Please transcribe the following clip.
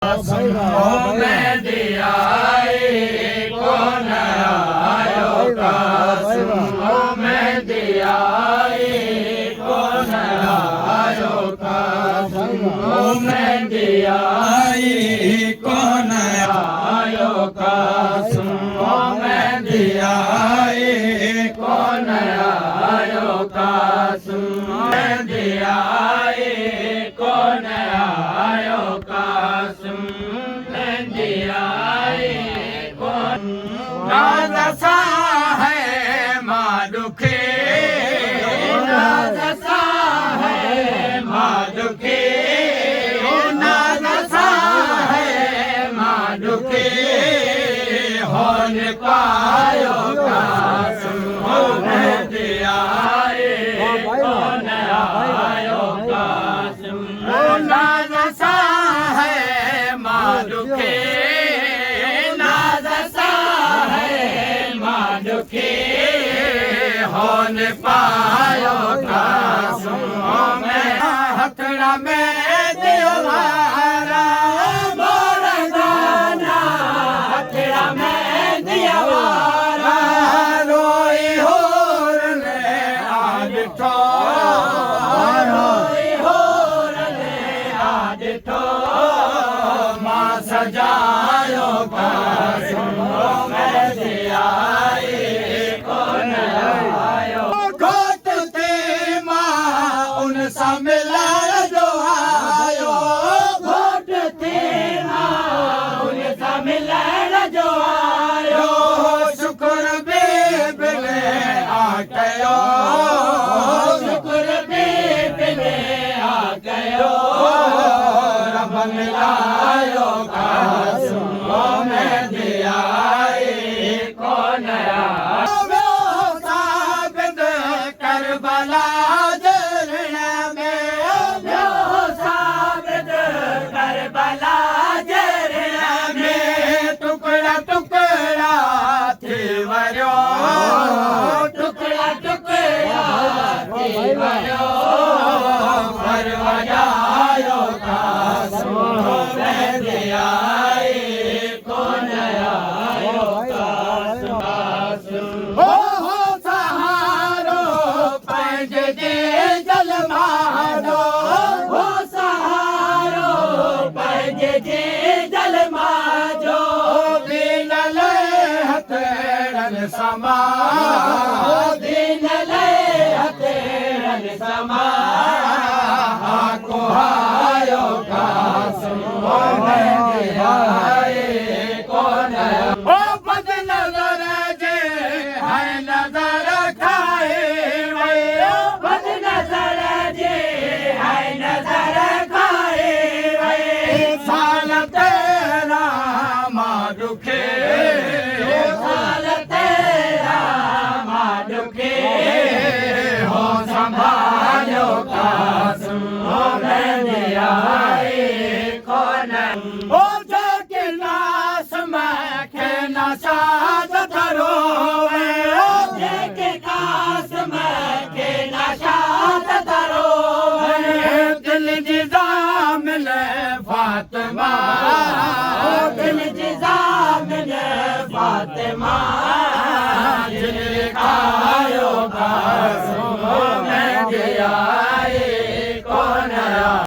में दिया कौन आयो कासमो में दिया कौन आयो कासमो में दिया कौन आयो कासमो में दिया कौन आयो कासमो में दिया कौन आयो कासम में दिया कौन नाज़सा है मादुखे नाज़सा है मादुखे नाज़सा है मादुखे होन पायो कासम में दिया कौन आयो कासम नाज़सा है मादुखे नाज़सा है मादुखे होन पायो कासम में हथड़ा में दिलवारा मोरदाना हथड़ा में दिलवारा रोई होर ले आज तो सजायो कासमो में दिया कौन आयो गोट थे माँ उनसा मिला जो आयो गोट थे माँ उनसा मिला जो आयो शुक्र बेबले आ गयो शुक्र बेबले आ गयो रब मिलायो कासमो में दिया कौन आयो साबित करबला जरना में साबित करबला जरना में टुकड़ा टुकड़ा थी वरो टुकड़ा टुकड़ा थी वरो परवायो कासमो में दिया कौन आयो कासम हो सहारो पंज जे जल मारो हो सहारो पंज जे जल मारो दीन ले हथेरन समा दीन ले हथेरन समा को आयो कासमो में दिया कौन ओ बद नजर जे है नजर खाए बद नजर जे है नजर खाए साल तेरा माँ दुखे साल तेरा माँ दुखे हो संभालो कासमो में दिया कौन ओ जो के नास में के नशाद धरोवे के कास में के नशाद धरोवे दिल जिजा मिले फातिमा दिल जिजा मिले फातिमा दिल खायो कासमो में दिया